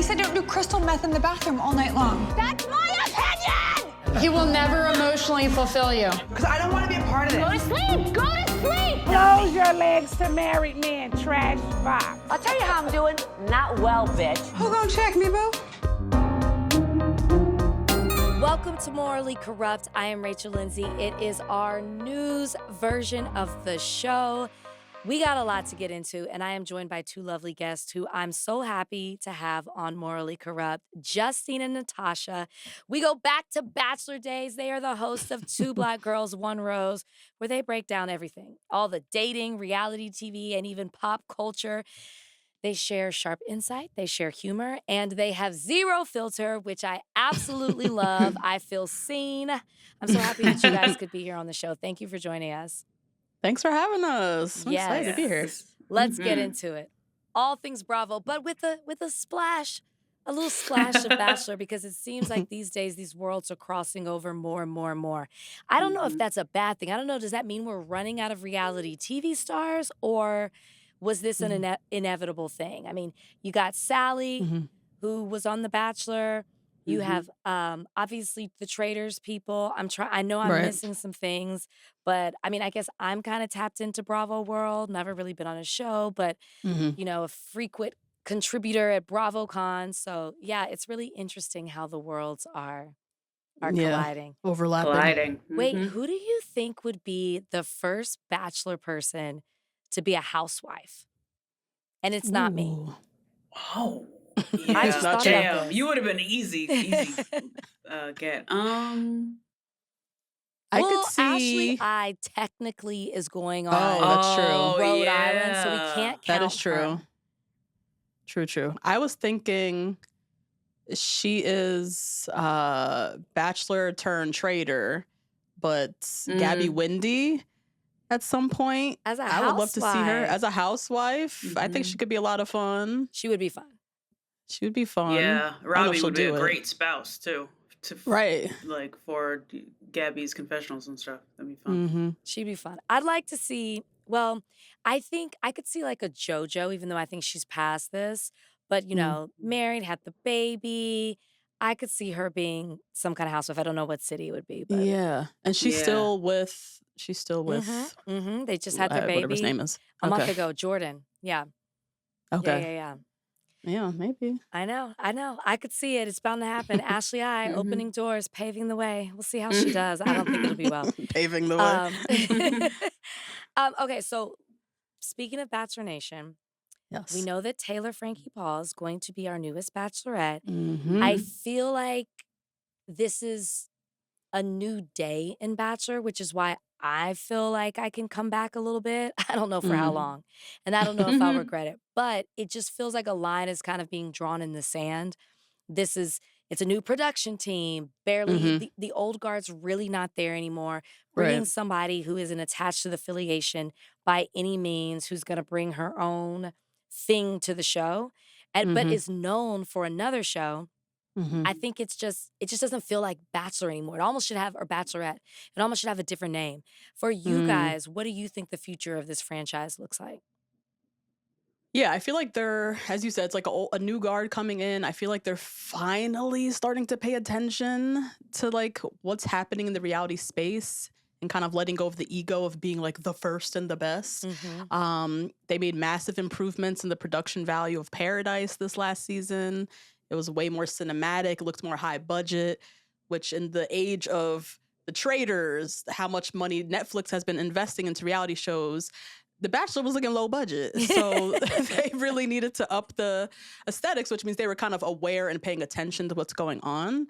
least I don't do crystal meth in the bathroom all night long. That's my opinion! He will never emotionally fulfill you. Because I don't want to be a part of it. Go to sleep! Go to sleep! Close your legs to married men, trash box. I'll tell you how I'm doing. Not well, bitch. Who gonna check me, boo? Welcome to Morally Corrupt. I am Rachel Lindsay. It is our news version of the show. We got a lot to get into, and I am joined by two lovely guests who I'm so happy to have on Morally Corrupt, Justine and Natasha. We go back to Bachelor days. They are the hosts of Two Black Girls, One Rose, where they break down everything, all the dating, reality TV, and even pop culture. They share sharp insight, they share humor, and they have zero filter, which I absolutely love. I feel seen. I'm so happy that you guys could be here on the show. Thank you for joining us. Thanks for having us. I'm excited to be here. Let's get into it. All things Bravo, but with a splash, a little splash of Bachelor, because it seems like these days these worlds are crossing over more and more and more. I don't know if that's a bad thing. I don't know, does that mean we're running out of reality TV stars, or was this an inevitable thing? I mean, you got Sally, who was on The Bachelor. You have obviously the Traitors people. I know I'm missing some things, but I mean, I guess I'm kind of tapped into Bravo world. Never really been on a show, but you know, a frequent contributor at BravoCon. So yeah, it's really interesting how the worlds are colliding, overlapping. Wait, who do you think would be the first Bachelor person to be a housewife? And it's not me. Oh. Yeah. I just thought damn, you would have been easy get. I could see Ashley I technically is going on. Oh, that's true. Rhode Island, so we can't count. That is true. her. True. I was thinking she is Bachelor turned traitor, but Gabby Wendy at some point. As a I would love to see her housewife. as a housewife. I think she could be a lot of fun. She would be fun. She would be fun. Yeah, I don't know if Robbie she'll would be do a it. great spouse too. Right. Like for Gabby's confessionals and stuff. That'd be fun. She'd be fun. I'd like to see, well, I think I could see like a JoJo, even though I think she's past this. But, you know, married, had the baby. I could see her being some kind of housewife. I don't know what city it would be. But Yeah. And she's still with They just had their baby whatever his name is. a month ago. Jordan. Yeah. Okay. Yeah. Yeah, maybe. I know. I could see it. It's bound to happen. Ashley I opening doors, paving the way. We'll see how she does. I don't think it'll be well. Paving the way. Okay, so speaking of Bachelor Nation, Yes. we know that Taylor Frankie Paul is going to be our newest Bachelorette. Mhm. I feel like this is a new day in Bachelor, which is why I feel like I can come back a little bit. I don't know for how long. And I don't know if I'll regret it. But it just feels like a line is kind of being drawn in the sand. It's a new production team. Barely, the old guard's really not there anymore. Bringing somebody who isn't attached to the affiliation by any means, who's going to bring her own thing to the show, but is known for another show. I think it just doesn't feel like Bachelor anymore. It almost should have, or Bachelorette, it almost should have a different name. For you guys, what do you think the future of this franchise looks like? Yeah, I feel like they're, as you said, it's like a new guard coming in. I feel like they're finally starting to pay attention to like what's happening in the reality space and kind of letting go of the ego of being like the first and the best. They made massive improvements in the production value of Paradise this last season. It was way more cinematic, looked more high budget, which in the age of the Traitors, how much money Netflix has been investing into reality shows, The Bachelor was looking low budget. So they really needed to up the aesthetics, which means they were kind of aware and paying attention to what's going on.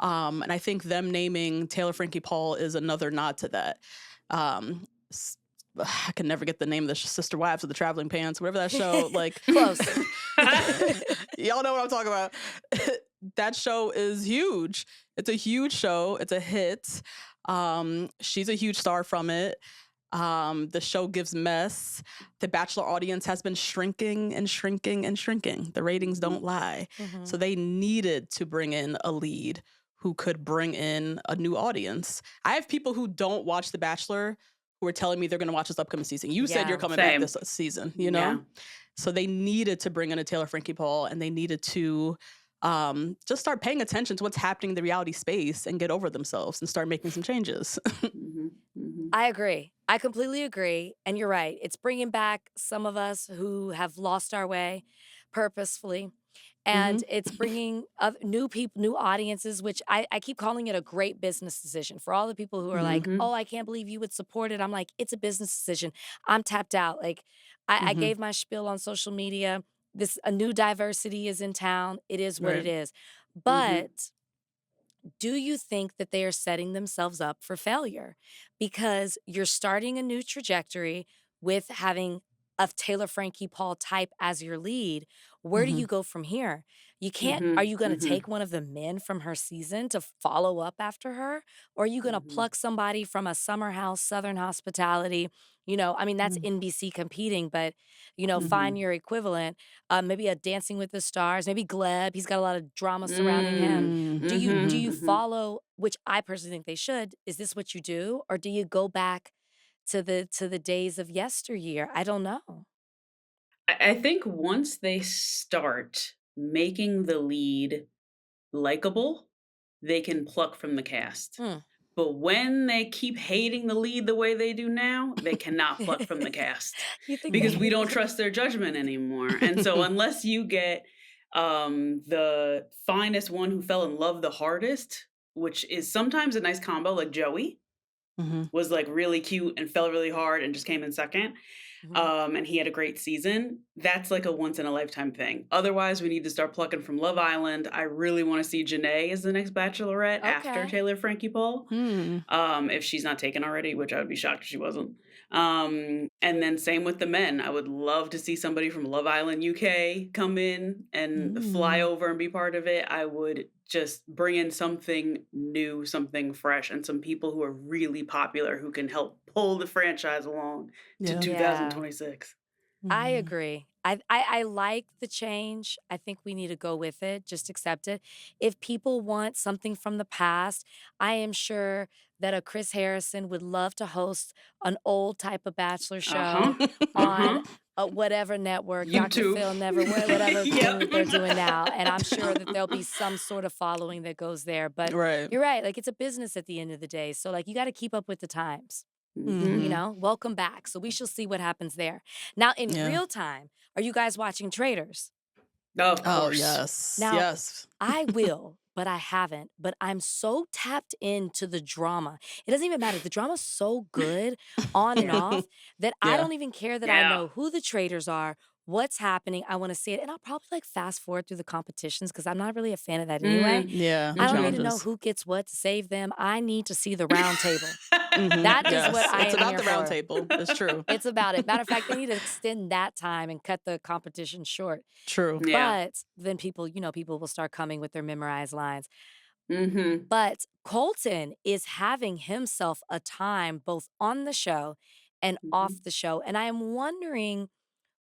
And I think them naming Taylor Frankie Paul is another nod to that. I can never get the name of the Sister Wives of the Traveling Pants, whatever that show, like. Close. Y'all know what I'm talking about. That show is huge. It's a huge show. It's a hit. She's a huge star from it. The show gives mess. The Bachelor audience has been shrinking and shrinking and shrinking. The ratings don't lie. So they needed to bring in a lead who could bring in a new audience. I have people who don't watch The Bachelor who are telling me they're going to watch this upcoming season. You said Yeah. you're coming Same. back this season, you know? Yeah. So they needed to bring in a Taylor Frankie Paul, and they needed to just start paying attention to what's happening in the reality space and get over themselves and start making some changes. Mhm, mhm. I agree. I completely agree. And you're right. It's bringing back some of us who have lost our way purposefully. And it's bringing new people, new audiences, which I keep calling it a great business decision. For all the people who are like, Mhm. oh, I can't believe you would support it. I'm like, it's a business decision. I'm tapped out. Like, I gave my spiel on social media. A new diversity is in town. It is what it Right. is. But do you think that they are setting themselves up for failure? Because you're starting a new trajectory with having a Taylor Frankie Paul type as your lead. Where do you go from here? You can't, are Mhm, you going to mhm, take one of the men from her season to follow up after her? Or are you going to mhm. pluck somebody from a Summer House, Southern Hospitality? You know, I mean, that's NBC competing, but, you know, find Mhm. your equivalent. Maybe a Dancing with the Stars, maybe Gleb. He's got a lot of drama surrounding him. Mm. Do you Mhm, mhm. follow, which I personally think they should, is this what you do? Or do you go back to the days of yesteryear? I don't know. I think once they start making the lead likable, they can pluck from the cast. Hmm. But when they keep hating the lead the way they do now, they cannot pluck from the cast You think they because we hate don't the trust their judgment anymore. And so unless you get the finest one who fell in love the hardest, which is sometimes a nice combo, like Joey was like really cute and fell really hard and just came in second. Mhm. And he had a great season. That's like a once in a lifetime thing. Otherwise, we need to start plucking from Love Island. I really want to see Janae as the next Bachelorette after Okay. Taylor Frankie Paul. Hmm. If she's not taken already, which I would be shocked if she wasn't. And then same with the men. I would love to see somebody from Love Island UK come in and fly over and be part of it. I would just bring in something new, something fresh, and some people who are really popular who can help pull the franchise along to Yeah. Yeah. 2026. I agree. I like the change. I think we need to go with it. Just accept it. If people want something from the past, I am sure that a Chris Harrison would love to host an old type of Bachelor Uh-huh. show on Uh-huh. whatever network, Dr. YouTube. Phil, never, whatever thing that they're doing now. And I'm sure that there'll be Yep. some sort of following that goes there. But Right. you're right. Like, it's a business at the end of the day. So, like, you got to keep up with the times. You know, welcome back. So we shall see what happens there. Now, in Yeah. real time, are you guys watching Traitors? Of Oh, course. yes. Now, Yes. I will, but I haven't. But I'm so tapped into the drama. It doesn't even matter. The drama's so good on and Yeah. off that I Yeah. don't even care that I Yeah. know who the traitors are, what's happening. I want to see it. And I'll probably like fast forward through the competitions because I'm not really a fan of that anyway. Yeah. I don't need to know Challenges. who gets what to save them. I need to see the round table. Mhm. That is what Yes. I It's am about here the round for. table. It's true. It's about it. Matter of fact, they need to extend that time and cut the competition short. True. Yeah. But then people, you know, people will start coming with their memorized lines. Mm-hmm. But Colton is having himself a time both on the show and off Mm-hmm. the show. And I am wondering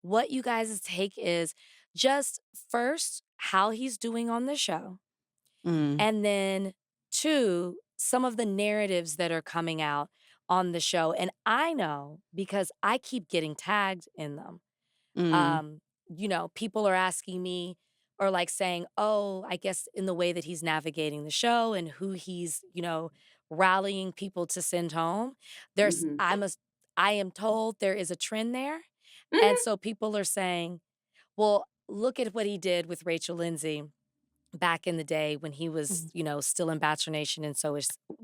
what you guys' take is just first, how he's doing on the show. Mm. And then two, some of the narratives that are coming out on the show. And I know because I keep getting tagged in them. Mm. You know, people are asking me or like saying, oh, I guess in the way that he's navigating the show and who he's, you know, rallying people to send home. There's Mm-hmm. I am told there is a trend there. And Mm-hmm. so people are saying, well, look at what he did with Rachel Lindsay back in the day when he was, you know, still in Bachelor Nation, and so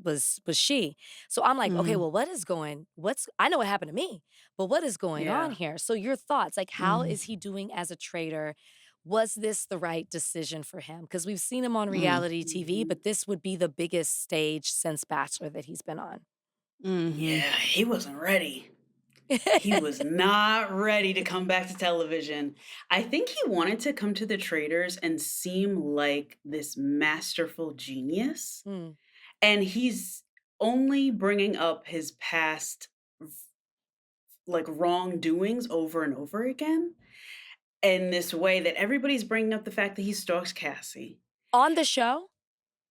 was she. So I'm like, okay, Mm. well, I know what happened to me, but what is going on Yeah. here? So your thoughts, like, how Mm. is he doing as a traitor? Was this the right decision for him? Because we've seen him on Mm. reality TV, Mm-hmm. but this would be the biggest stage since Bachelor that he's been on. Mhm. Yeah, he wasn't ready. He was not ready to come back to television. I think he wanted to come to the Traitors and seem like this masterful genius. Hmm. And he's only bringing up his past like wrongdoings over and over again in this way that everybody's bringing up the fact that he stalks Cassie. On the show?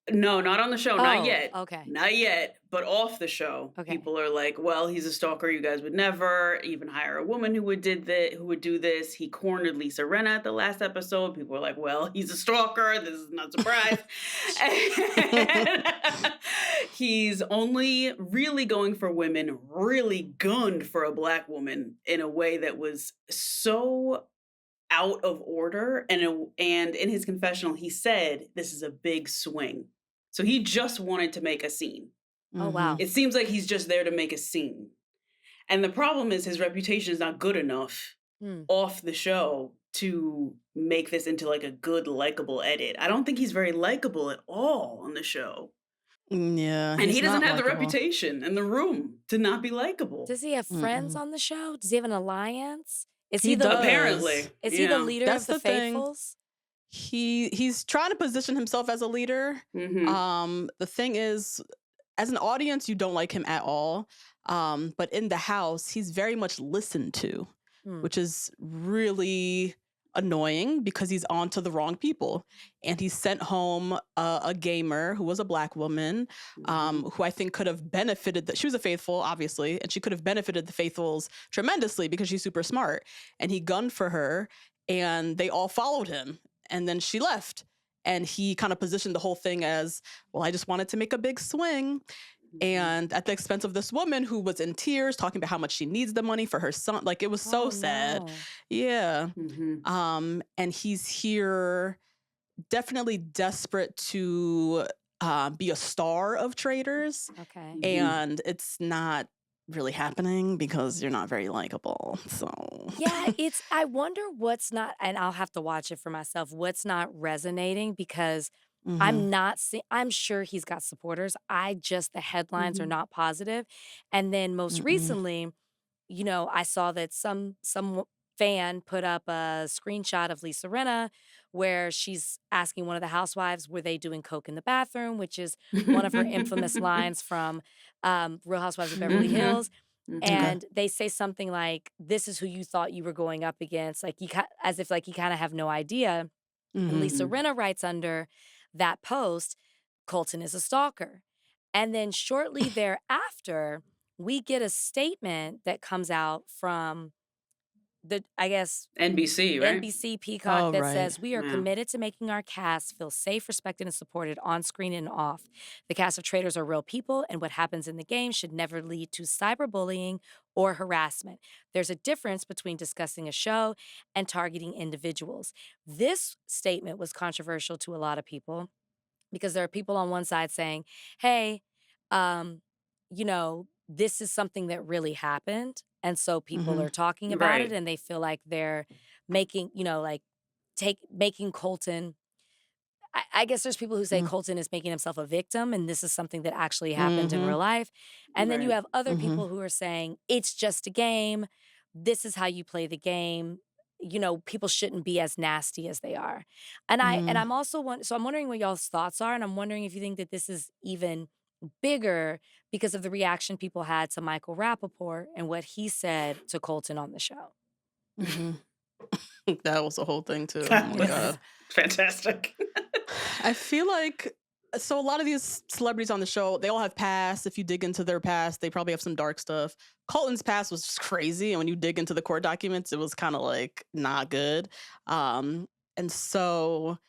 No, not on the show, not Oh, yet. okay. Not yet, but off the show. Okay. People are like, "Well, he's a stalker. You guys would never even hire a woman who would do this." He cornered Lisa Rinna at the last episode. People are like, "Well, he's a stalker. This is not a surprise." And he's only really going for women, really gunned for a black woman in a way that was so out of order. And in his confessional, he said, "This is a big swing." So he just wanted to make a scene. Oh, wow. It seems like he's just there to make a scene. And the problem is his reputation is not good enough off the show to make this into like a good, likable edit. I don't think he's very likable at all on the show. Yeah. And he he's doesn't not have the likable. reputation in the room to not be likable. Does he have friends on the show? Does he have an alliance? Is He he the does. Apparently. Is he the yeah. leader That's of the the thing. faithfuls? He's trying to position himself as a leader. The thing is, as an audience, you don't like him at all. But in the house, he's very much listened to, which is really annoying because he's on to the wrong people. And he sent home a gamer who was a black woman, who I think could have benefited. She was a faithful, obviously, and she could have benefited the faithfuls tremendously because she's super smart. And he gunned for her, and they all followed him. And then she left. And he kind of positioned the whole thing as, well, I just wanted to make a big swing. And at the expense of this woman who was in tears, talking about how much she needs the money for her son. Like, it was so sad. No. Yeah. And he's here definitely desperate to be a star of Traitors. Okay. And it's not really happening because you're not very likable. So Yeah, I wonder what's not, and I'll have to watch it for myself, what's not resonating because I'm not seeing, I'm sure he's got supporters. The headlines are not positive. And then most recently, I saw that some fan put up a screenshot of Lisa Rinna where she's asking one of the housewives, were they doing coke in the bathroom, which is one of her infamous lines from Real Housewives of Beverly Hills. And they say something like, "This is who you thought you were going up against," like as if like you kind of have no idea. And Lisa Rinna writes under that post, "Colton is a stalker." And then shortly thereafter, we get a statement that comes out from NBC, right? NBC Peacock that right. says, "We are committed to making our cast feel safe, respected, and supported on screen and off. The cast of Traitors are real people, and what happens in the game should never lead to cyberbullying or harassment. There's a difference between discussing a show and targeting individuals." This statement was controversial to a lot of people because there are people on one side saying, "Hey, this is something that really happened." And so people are talking about it Right. and they feel like they're making, making Colton. I guess there's people who say Colton is making himself a victim and this is something that actually happened in real life. And then you Right. have other people who are saying it's just a game. This is how you play the game. People shouldn't be as nasty as they are. And I'm also so I'm wondering what y'all's thoughts are. And I'm wondering if you think that this is even bigger because of the reaction people had to Michael Rappaport and what he said to Colton on the show. That was the whole thing too. Oh That my was God. fantastic. I feel like so a lot of these celebrities on the show, they all have past. If you dig into their past, they probably have some dark stuff. Colton's past was just crazy, and when you dig into the court documents, it was kind of like not good. And so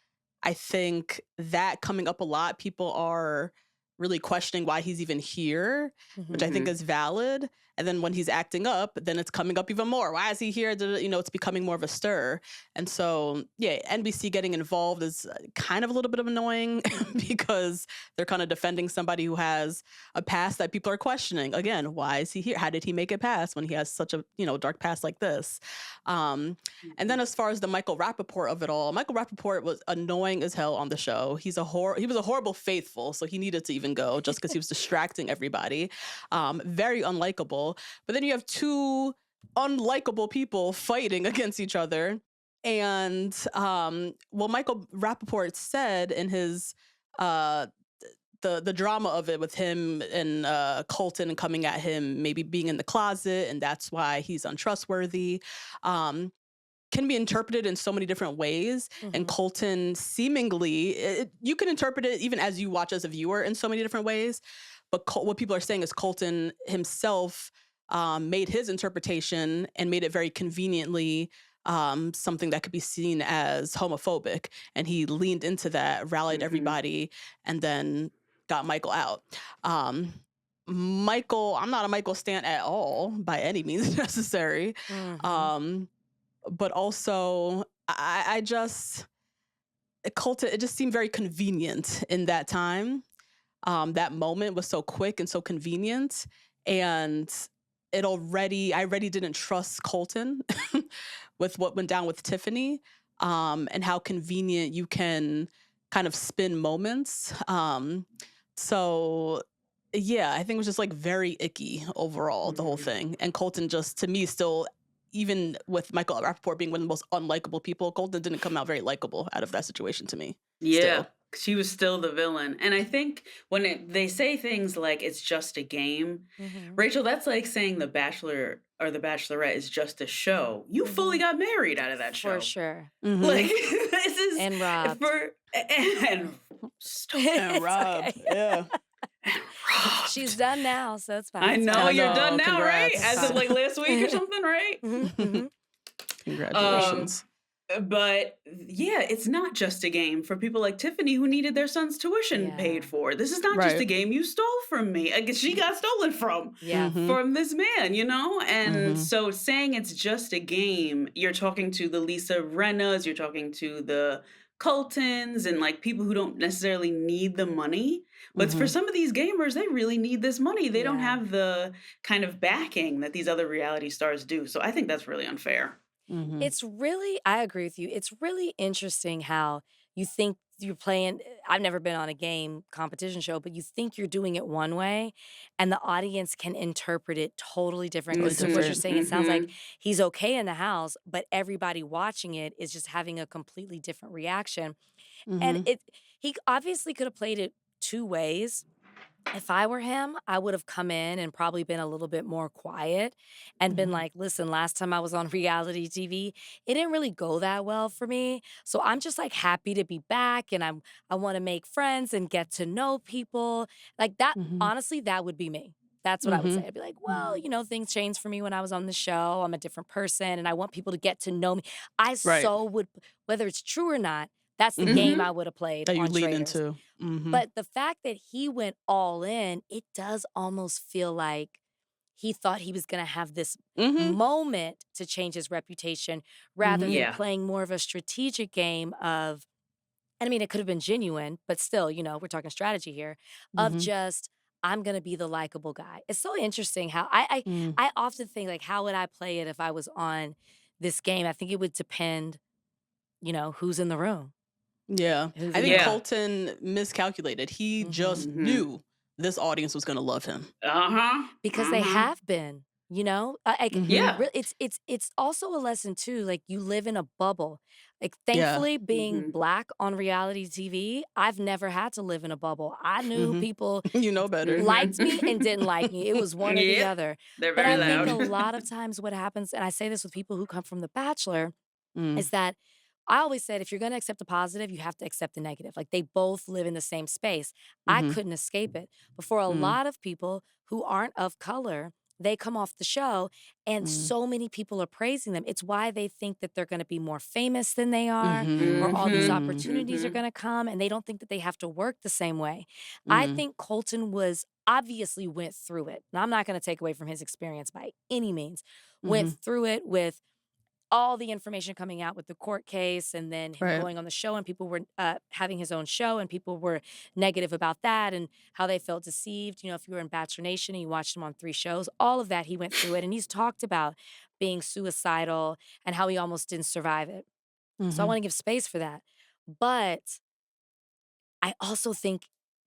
I think that coming up a lot, people are really questioning why he's even here, which I think is valid. And then when he's acting up, then it's coming up even more. Why is he here? It's becoming more of a stir. And so, yeah, NBC getting involved is kind of a little bit of annoying because they're kind of defending somebody who has a past that people are questioning. Again, why is he here? How did he make it past when he has such a, dark past like this? And then as far as the Michael Rappaport of it all, Michael Rappaport was annoying as hell on the show. He was a horrible faithful, so he needed to even go just because he was distracting everybody. Very unlikable. But then you have two unlikable people fighting against each other. And Michael Rappaport said in his the drama of it with him and Colton coming at him, maybe being in the closet, and that's why he's untrustworthy. can be interpreted in so many different ways. And Colton seemingly, you can interpret it even as you watch as a viewer in so many different ways. But what people are saying is Colton himself made his interpretation and made it very conveniently something that could be seen as homophobic. And he leaned into that, rallied everybody, and then got Michael out. Michael, I'm not a Michael stan at all by any means necessary. But also, I just, Colton, it just seemed very convenient in that time. That moment was so quick and so convenient. And I already didn't trust Colton with what went down with Tiffany, and how convenient you can kind of spin moments. So yeah, I think it was just like very icky overall, the whole thing. And Colton just, to me, still, even with Michael Rappaport being one of the most unlikable people, Colton didn't come out very likable out of that situation to me. Yeah. Still. She was still the villain. And I think when they say things like it's just a game, Rachel, that's like saying The Bachelor or The Bachelorette is just a show. You fully got married out of that show. For sure. Like, this is... And Rob. And Rob, okay. yeah. She's done now, so it's fine. I know, you're done now, right? Congrats. As of like last week or something, right? Congratulations. But yeah, it's not just a game for people like Tiffany who needed their son's tuition paid for. This is not just a game you stole from me. I guess she got stolen from this man, you know? And so saying it's just a game, you're talking to the Lisa Rennas, you're talking to the Coltons and like people who don't necessarily need the money. But for some of these gamers, they really need this money. They don't have the kind of backing that these other reality stars do. So I think that's really unfair. It's really, I agree with you. It's really interesting how you think you're playing. I've never been on a game competition show, but you think you're doing it one way and the audience can interpret it totally differently. So what you're saying, it sounds like he's okay in the house, but everybody watching it is just having a completely different reaction. And he obviously could have played it two ways. If I were him, I would have come in and probably been a little bit more quiet and been like, listen, last time I was on reality TV, it didn't really go that well for me. So I'm just like happy to be back and I want to make friends and get to know people. Like that, honestly, that would be me. That's what I would say. I'd be like, well, you know, things changed for me when I was on the show. I'm a different person and I want people to get to know me. I so would, whether it's true or not, that's the game I would have played that you on lead Traitors. into. But the fact that he went all in, it does almost feel like he thought he was going to have this moment to change his reputation rather than playing more of a strategic game of, and I mean, it could have been genuine, but still, you know, we're talking strategy here, of just, I'm going to be the likable guy. It's so interesting how I often think, like, how would I play it if I was on this game? I think it would depend, you know, who's in the room. Yeah. I think Colton miscalculated. He just knew this audience was going to love him. Because they have been, you know? It's also a lesson, too. Like, you live in a bubble. Like, thankfully, being Black on reality TV, I've never had to live in a bubble. I knew people you know better. liked me and didn't like me. It was one or the other. They're But very I loud. think a lot of times what happens, and I say this with people who come from The Bachelor, is that I always said, if you're going to accept the positive, you have to accept the negative. Like, they both live in the same space. I couldn't escape it. But for a lot of people who aren't of color, they come off the show and so many people are praising them. It's why they think that they're going to be more famous than they are, or all these opportunities are going to come, and they don't think that they have to work the same way. I think Colton obviously went through it. Now, I'm not going to take away from his experience by any means. Went through it with all the information coming out with the court case and then him going on the show and people were having his own show and people were negative about that and how they felt deceived. You know, if you were in Bachelor Nation and you watched him on 3 shows, all of that, he went through it. And he's talked about being suicidal and how he almost didn't survive it. So I want to give space for that. But I also think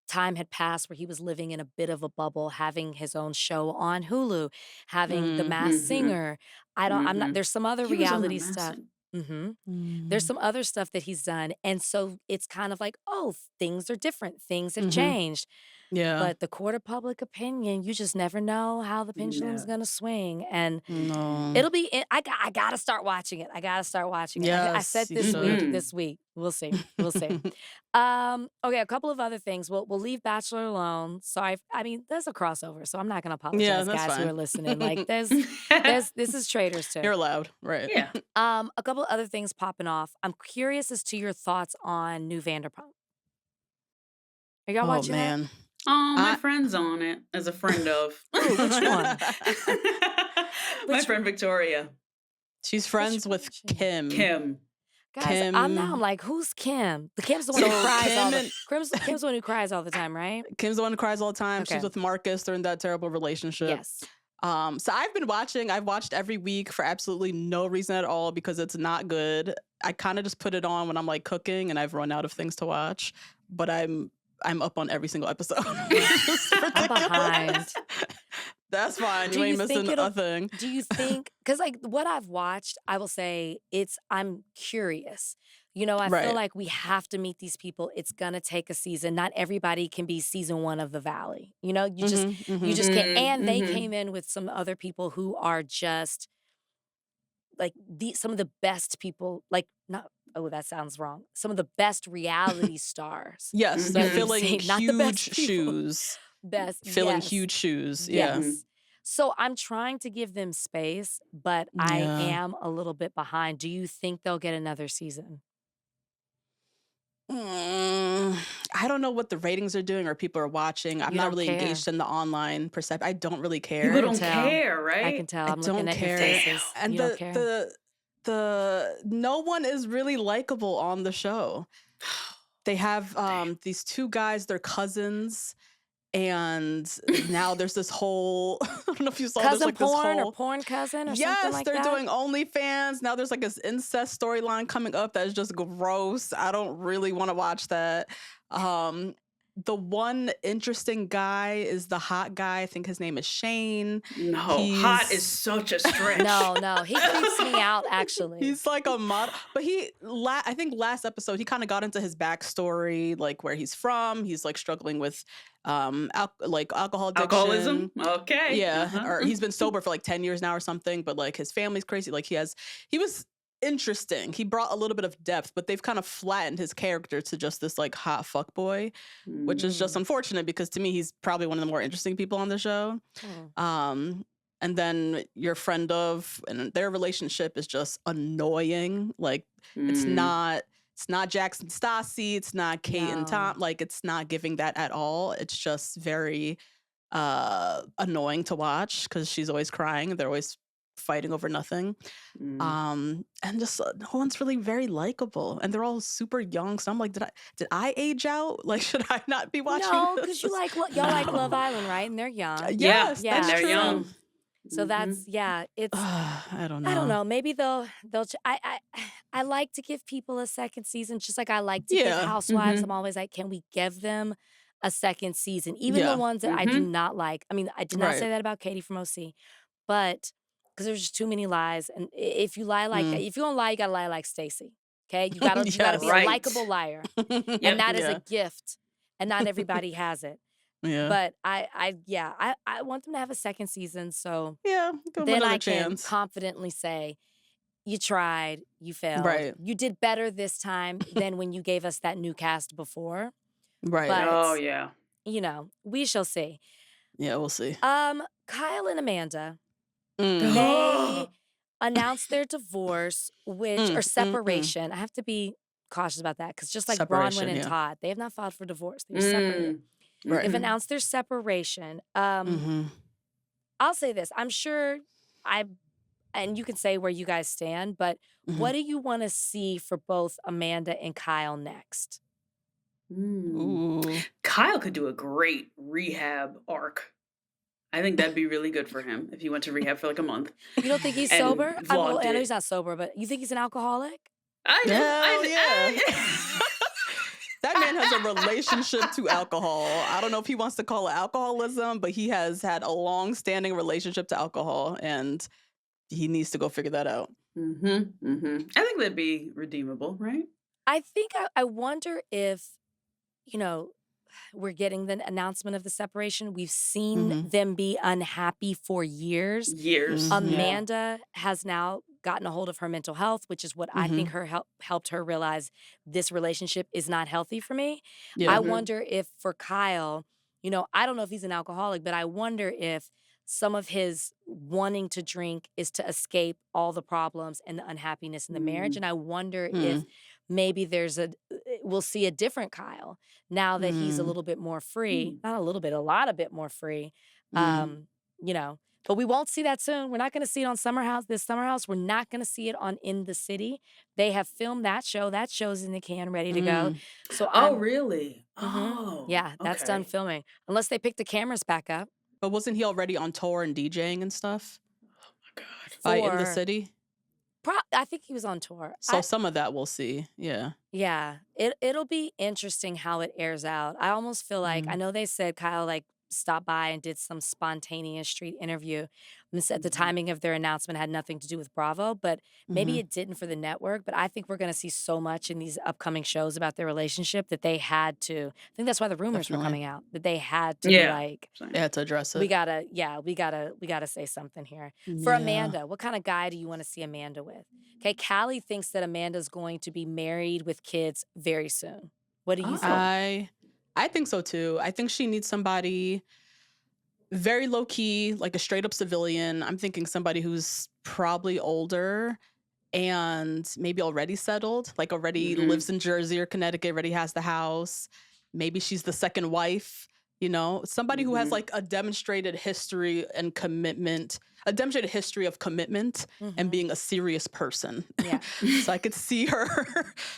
time had passed where he was living in a bit of a bubble, having his own show on Hulu, having The Masked Singer. There's some other He was on The reality Masked stuff. Singer. There's some other stuff that he's done. And so it's kind of like, oh, things are different. Things have changed. Yeah. But the court of public opinion, you just never know how the pendulum's No. gonna swing, and No. it'll be. I gotta start watching it. I gotta start watching it. I said Yes, you should. Mhm. this week. We'll see. We'll see. Okay, a couple of other things. We'll leave Bachelor alone. So I mean, there's a crossover, so I'm not gonna Yeah, apologize, that's guys who are fine. listening. Like, this is Traitors too. You're allowed, right? Yeah. A couple other things popping off. I'm curious as to your thoughts on New Vanderpump. Are y'all Oh watching that? man. Oh, my I friend's on it as a friend of. Ooh, which one? My Which friend Victoria. She's friends one with is she? Kim. Kim. Guys, I'm Kim. like, who's Kim? The Kim's the one who So cries all Kim the and Kim's the one who cries all the time, right? Kim's the one who cries all the time. Okay. She's with Marcus. They're in that terrible relationship. Yes. So I've been watching. I've watched every week for absolutely no reason at all because it's not good. I kind of just put it on when I'm like cooking and I've run out of things to watch. But I'm up on every single episode. It's I'm ridiculous. behind. That's fine. Do You you ain't think missing it'll- a thing. Do you think, because like what I've watched, I will say I'm curious. You know, I feel Right. like we have to meet these people. It's gonna take a season. Not everybody can be season 1 of The Valley. You know, you just can't. And they came in with some other people who are just like some of the best people. Like not. Oh, that sounds wrong. Some of the best reality stars. Yes, So they're you filling say not the best huge people. shoes. Best. Filling Yes. huge shoes. Yeah. Yes. So I'm trying to give them space, but I Yeah. am a little bit behind. Do you think they'll get another season? I don't know what the ratings are doing or people are watching. I'm You not don't really care. engaged in the online perception. I don't really care. People can don't tell. care, right? I can tell. I I'm don't looking at your care. faces. And You don't care. the no one is really likable on the show. They have these two guys, they're cousins, and now there's this whole I don't know if you saw there's Cousin like this porn whole or porn cousin or Yes, something like they're that? doing OnlyFans. Now there's like this incest storyline coming up that is just gross. I don't really want to watch that. The one interesting guy is the hot guy. I think his name is Shane. No, hot He's- is such a stretch. No. He creeps me out, actually. He's like a model, but I think last episode he kind of got into his backstory, like where he's from. He's like struggling with alcohol addiction. Alcoholism? Okay. Yeah, Uh-huh. or he's been sober for like 10 years now or something, but like his family's crazy. Like he was interesting. He brought a little bit of depth, but they've kind of flattened his character to just this like hot fuck boy, which is just unfortunate because to me he's probably one of the more interesting people on the show. And then your friend and their relationship is just annoying. Like it's not Jackson Stassi, it's not Kate and Tom. Like it's not giving that at all. It's just very annoying to watch because she's always crying. They're always fighting over nothing. And just no one's really very likable, and they're all super young. So I'm like, did I age out? Like, should I not be watching? No, this? because y'all like Love Island, right? And they're young. Yes, Yeah, that's they're true. young. So that's it's. I don't know. I don't know. Maybe they'll. I like to give people a second season, just like I like to give Yeah. Housewives. I'm always like, can we give them a second season, even Yeah. the ones that I do not like. I mean, I did not Right. say that about Katie from OC, but because there's just too many lies, and if you lie like if you don't lie, you gotta lie like Stacey. Okay, you gotta Yes. be Right. a likable liar, Yep. and that is Yeah. a gift, and not everybody has it. Yeah. But I want them to have a second season, so Yeah. Give them then another I can chance. confidently say, you tried, you failed. Right. You did better this time than when you gave us that new cast before. Right. But Oh, yeah. you know, we shall see. Yeah, we'll see. Kyle and Amanda, Mm. they announced their divorce, or Mm. separation. I have to be cautious about that because just like Bronwyn Separation, and yeah. Todd, they have not filed for divorce. They're separated. Right. They've announced their separation. Mhm. I'll say this. I'm sure and you can say where you guys stand, but what do you want to see for both Amanda and Kyle next? Ooh. Kyle could do a great rehab arc. I think that'd be really good for him if he went to rehab for like a month. You don't think he's And sober? I vlogged know it. he's not sober, but you think he's an alcoholic? I do. Hell That man has a relationship to alcohol. I don't know if he wants to call it alcoholism, but he has had a long-standing relationship to alcohol, and he needs to go figure that out. I think that'd be redeemable, right? I think I wonder if, you know, we're getting the announcement of the separation. We've seen Mm-hmm. them be unhappy for years. Years. Mhm. Yeah. Amanda has now gotten a hold of her mental health, which is what I think helped her realize this relationship is not healthy for me. Yeah. I Mhm. wonder if for Kyle, I don't know if he's an alcoholic, but I wonder if some of his wanting to drink is to escape all the problems and the unhappiness in the marriage. And I wonder if maybe we'll see a different Kyle now that he's a little bit more free. Not a little bit, a lot a bit more free. You know, but we won't see that soon. We're not going to see it on this Summer House. We're not going to see it on In the City. They have filmed that show. That show's in the can, ready to go. So Oh, really? Mhm. Oh. Yeah, that's done Okay. filming. Unless they pick the cameras back up But wasn't he already on tour and DJing and stuff God. by In the for. City? I think he was on tour. So some of that we'll see. Yeah. Yeah, it'll be interesting how it airs out. I almost feel like I know they said Kyle stopped by and did some spontaneous street interview. And said the Mhm. timing of their announcement had nothing to do with Bravo, but maybe Mhm. it didn't for the network. But I think we're going to see so much in these upcoming shows about their relationship that they had to. I think that's why the rumors were Definitely. coming out, that they had to be Yeah. like, Same. They had to address we it. gotta say something here. For Yeah. Amanda, what kind of guy do you want to see Amanda with? Okay, Callie thinks that Amanda's going to be married with kids very soon. What do you think? I think so too. I think she needs somebody very low key, like a straight up civilian. I'm thinking somebody who's probably older and maybe already settled, like already Mhm. lives in Jersey or Connecticut, already has the house. Maybe she's the second wife, somebody who has Mhm. like a demonstrated history and commitment, a demonstrated history of commitment and Mhm. being a serious person. Yeah. So I could see her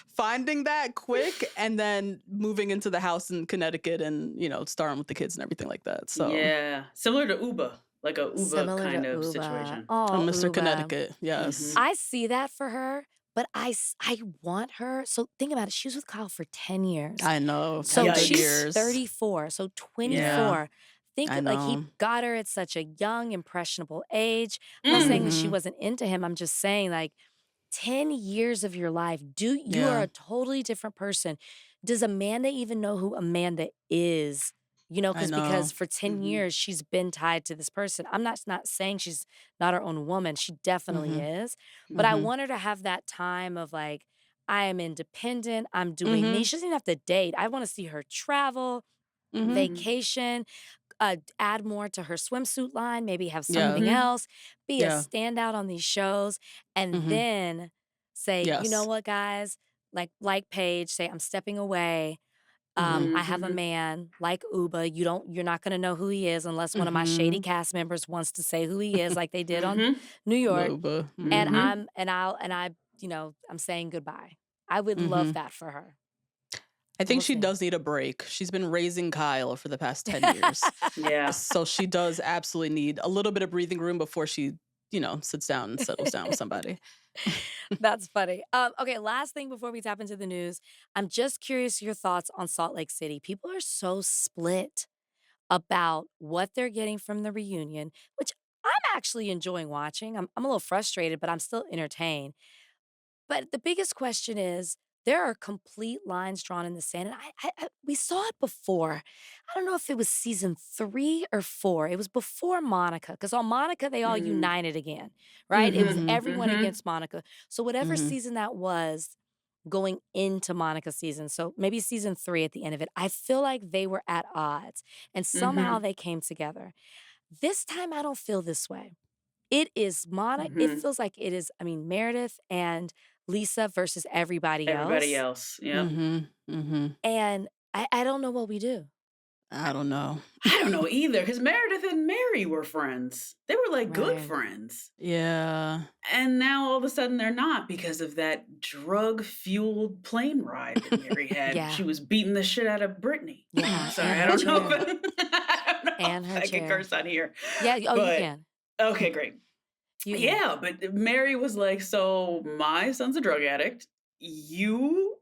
finding that quick and then moving into the house in Connecticut and, starting with the kids and everything like that. So Yeah. Similar to Uba. Like a Uba Similar kind to of Uba. situation. Oh, Mr. Uba. Connecticut, yes. Mhm. I see that for her, but I want her. So think about it. She was with Kyle for 10 years. I know. So 10 good she's years. 34, so 24. Yeah. Think I like he know. got her at such a young, impressionable age. I'm not saying that she Mhm. wasn't into him. I'm just saying 10 years of your life, you are Yeah. a totally different person. Does Amanda even know who Amanda is? I know. Because for 10 Mhm. years she's been tied to this person. I'm not saying she's not her own woman. She definitely is. But I Mhm. want her to have that time of I am independent. I'm doing me. Mhm. She doesn't even have to date. I want to see her travel, Mhm. vacation, add more to her swimsuit line, maybe have Yeah. something Mhm. else, be a Yeah. standout on these shows, and Mhm. then say, you know Yes. what, guys, like Paige, say, I'm stepping away. Mhm. I have a Mhm. man like Uba. You're not gonna know who he is unless one of my shady Mhm. cast members wants to say who he is, like they did on Mhm. New York. Loba. And Mhm. I'm saying goodbye. I would love Mhm. that for her. I think We'll she see. does need a break. She's been raising Kyle for the past 10 years. Yeah. So she does absolutely need a little bit of breathing room before she, sits down and settles down with somebody. That's funny. Okay, last thing before we tap into the news. I'm just curious your thoughts on Salt Lake City. People are so split about what they're getting from the reunion, which I'm actually enjoying watching. I'm a little frustrated, but I'm still entertained. But the biggest question is there are complete lines drawn in the sand. And we saw it before. I don't know if it was season 3 or 4. It was before Monica, because on Monica, they all Mm. united again, right? It was Mhm. everyone Mhm. against Monica. So, whatever Mhm. season that was going into Monica's season, so maybe season 3 at the end of it, I feel like they were at odds and somehow Mhm. they came together. This time, I don't feel this way. It is it Mhm. feels like it is, Meredith and Lisa versus everybody Everybody else. else. Yep. Mhm. Mhm. And I don't know what we do. I don't know. I don't know either, because Meredith and Mary were friends. They were like good Right. friends. Yeah. And now all of a sudden they're not because of that drug fueled plane ride that Mary had. Yeah. She was beating the shit out of Brittany. Yeah, Sorry, and I her don't know chair. I don't know And if her I can chair. curse on here. Yeah, you But can. okay, great. You can. Yeah, but Mary was like, so my son's a drug addict. You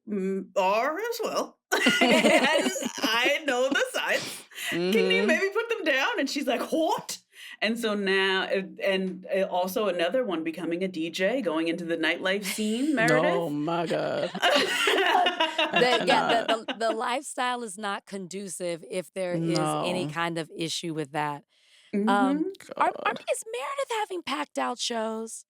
are as well. And I know the signs. Can you Mhm. maybe put them down? And she's like, what? And so now, and also another one becoming a DJ, going into the nightlife scene, Meredith. Oh my God. The lifestyle is not conducive if there is any No. kind of issue with that. Mhm. Is Meredith having packed out shows?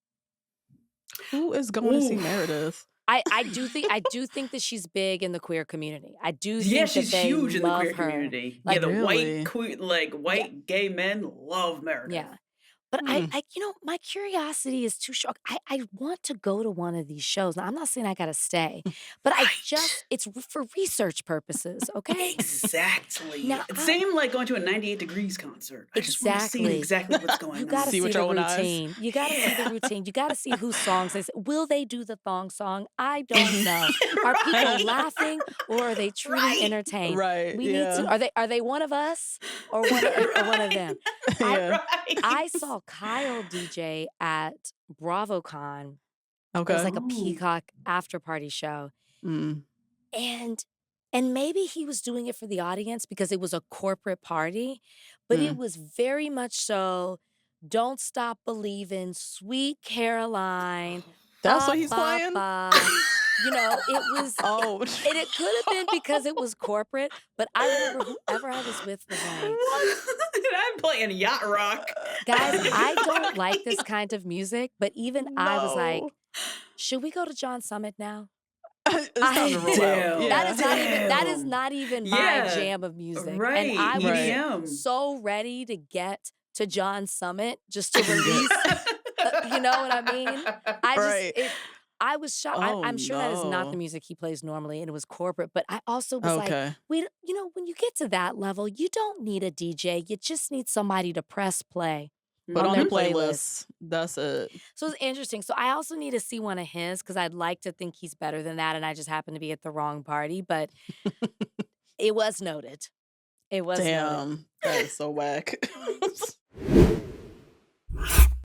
Who is going to see Oof. Meredith? I do think that she's big in the queer community. I do Yeah, think that she's they huge in the love queer her. community. Like, Yeah, the Really? white queer, like yeah, white gay men love Meredith. yeah. But Hmm. my curiosity is too strong. I want to go to one of these shows. Now, I'm not saying I gotta stay, but Right. it's for research purposes, okay? Exactly. Now, It's same like going to a 98 Degrees concert. I just want to see exactly. exactly what's You going gotta on. See with see your the own eyes. routine. You gotta see the Yeah. routine. You gotta see whose songs they will they do the thong song? I don't know. Are people Right. laughing or are they truly Right. entertained? Right. We need to. Yeah. Are they one of us or one of them? Yeah. I Right. saw Kyle DJ at BravoCon. It was Okay. like a Oh. Peacock after party show. Mm. And maybe he was doing it for the audience because it was a corporate party, but it Mm. was very much so Don't Stop Believing, Sweet Caroline, That's ba what he's ba playing? ba. You know, it was Oh. and it could have been because it was corporate, but I remember whoever I was with was like, What? I'm playing yacht rock. guys, I don't like this kind of music, but even I was like, No. should we go to John Summit now? It's time to roll out. Damn. Yeah. That is not even my Yeah. jam of music. And Right. I was Right. EDM. so ready to get to John Summit just to And release, get you know what I mean? right. I was shocked. Oh I'm sure that is not the no. music he plays normally, and it was corporate. But I also was like, Okay. when you get to that level, you don't need a DJ. You just need somebody to press play Put on on their the playlist. playlist. That's it. So it's interesting. So I also need to see one of his because I'd like to think he's better than that, and I just happen to be at the wrong party. But it was noted. It was noted. Damn. That is so whack.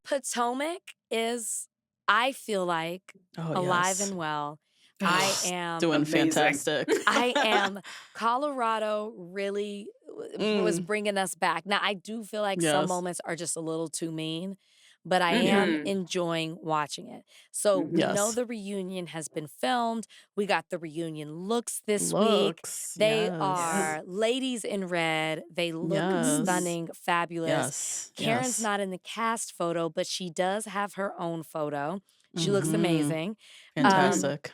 Potomac is, I feel like, Oh alive yes. and well. I am Doing Amazing. fantastic. I am Colorado really was Mm. bringing us back. Now I do feel like some Yes. moments are just a little too mean, but I am Mhm. enjoying watching it. So we know Yes. the reunion has been filmed. We got the reunion looks this week. Looks. They Yes. are ladies in red. They look Yes. stunning, fabulous. Yes. Karen's Yes. not in the cast photo, but she does have her own photo. She looks Mhm. amazing. Fantastic.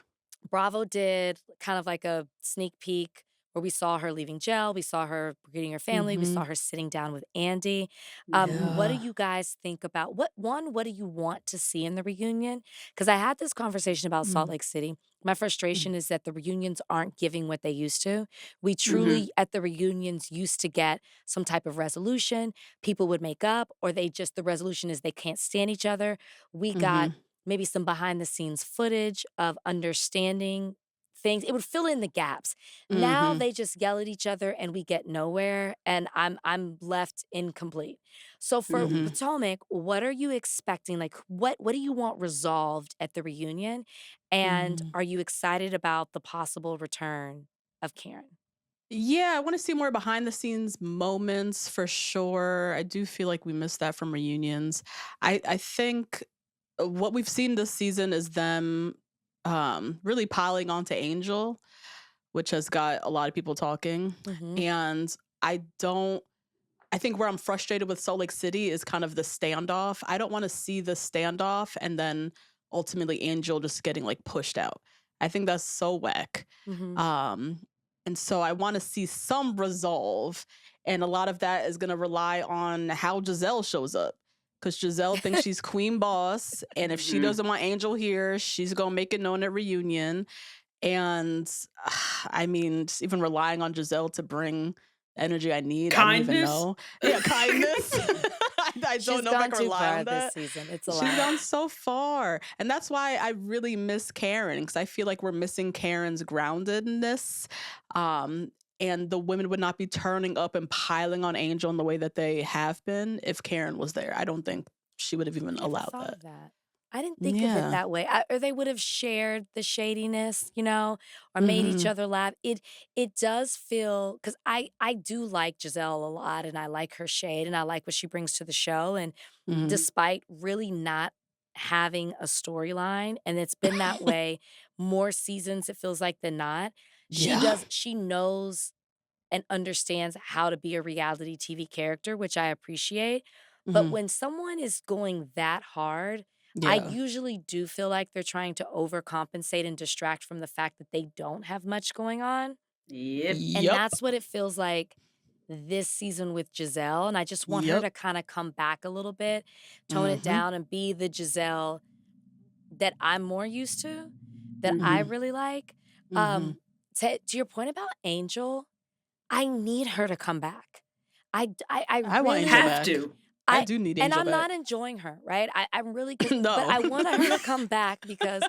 Bravo did kind of like a sneak peek where we saw her leaving jail. We saw her greeting her family. We saw her sitting down with Andy. What do Yeah. you guys think about what do you want to see in the reunion? Because I had this conversation about Salt Mm. Lake City. My Mm. frustration is that the reunions aren't giving what they used to. We Mhm. truly, at the reunions, used to get some type of resolution. People would make up, or the resolution is they can't stand each other. We got Mhm. maybe some behind the scenes footage of understanding things. It would fill in the gaps. Now Mhm. they just yell at each other and we get nowhere, and I'm left incomplete. So for Mhm. Potomac, what are you expecting? Like what do you want resolved at the reunion? And Mm. are you excited about the possible return of Karen? Yeah, I want to see more behind the scenes moments for sure. I do feel like we missed that from reunions. I think what we've seen this season is them really piling onto Angel, which has got a lot of people talking. Mhm. And I think where I'm frustrated with Salt Lake City is kind of the standoff. I don't want to see the standoff and then ultimately Angel just getting like pushed out. I think that's so whack. Mhm. And so I want to see some resolve. And a lot of that is going to rely on how Gizelle shows up. Because Gizelle thinks she's queen boss. And if she Mhm. doesn't want Angel here, she's going to make it known at reunion. And I mean, just even relying on Gizelle to bring the energy I need. I don't even Kindness? know. Yeah, kindness. I She's don't know if I gone can too rely far on this that. season. It's a She's lot. gone so far. And that's why I really miss Karen, because I feel like we're missing Karen's groundedness. And the women would not be turning up and piling on Angel in the way that they have been if Karen was there. I don't think she would have even Never allowed thought that. of that. I didn't think of it Yeah. that way. Or they would have shared the shadiness, or made each other laugh. It does feel because I do like Gizelle a lot, and I like her shade, and I like what she brings to the show. And Mhm. despite really not having a storyline, and it's been that way more seasons, it feels like than not. Yeah. She knows and understands how to be a reality TV character, which I appreciate. But Mhm. when someone is going that hard, I Yeah. usually do feel like they're trying to overcompensate and distract from the fact that they don't have much going on. Yep. And Yep. that's what it feels like this season with Gizelle. And I just want her Yep. to kind of come back a little bit, tone it Mhm. down, and be the Gizelle that I'm more used to, that I Mhm. really like. Mhm. To your point about Angel, I need her to come back. I I want really Angel Have back. to. I I do need and Angel I'm back. not enjoying her, right? I'm really but No. I want her to come back because